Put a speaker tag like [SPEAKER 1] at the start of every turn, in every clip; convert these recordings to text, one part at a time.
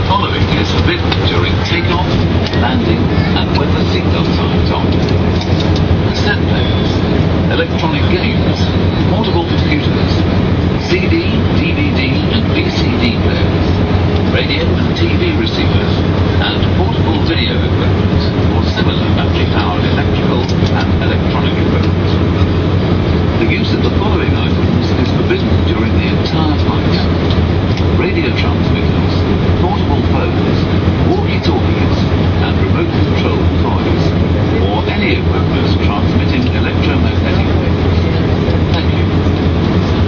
[SPEAKER 1] following is forbidden during takeoff, landing, and when the seatbelt signs on. Cassette players, electronic games, portable computers, CD, DVD, and VCD players, radio and TV receivers, and portable video equipment, or similar battery-powered electrical and electronic equipment. The use of the following items is forbidden during the entire flight: radio transmitters, portable phones, walkie-talkies, and remote-controlled toys, or any equipment transmitting electromagnetic waves. Thank you.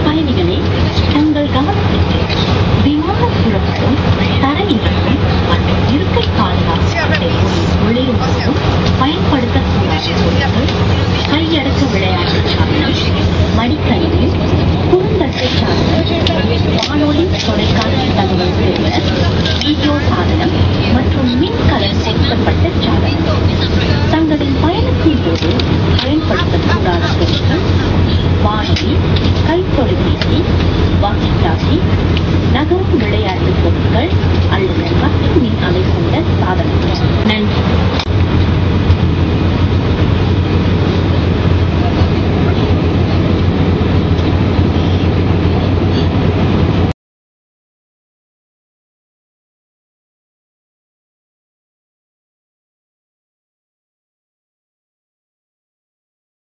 [SPEAKER 2] பயணிகளே, உங்கள் கவனத்திற்கு விமான புறப்படும் தரையிறங்கும் மற்றும் இருக்கை பாதுகாப்பு நுழையும் போதும் பயன்படுத்தக்கூடாத பொருட்கள், கையடக்க விளையாட்டு சாதனம், மடிக்கணினி, குறுந்தட்டை சாதனம், வானொலி தொலைக்காட்சி தகவல் பெறுவர், வீடியோ சாதனம் மற்றும் மின்கலன் சேர்க்கப்பட்ட சாதனம். தங்களின் பயணத்தின் போது பயன்படுத்தக்கூடாத பொருட்கள்: வானொலி, கைத்தொலைபேசி, வாக்கி டாக்கி, நகரும் விளையாட்டு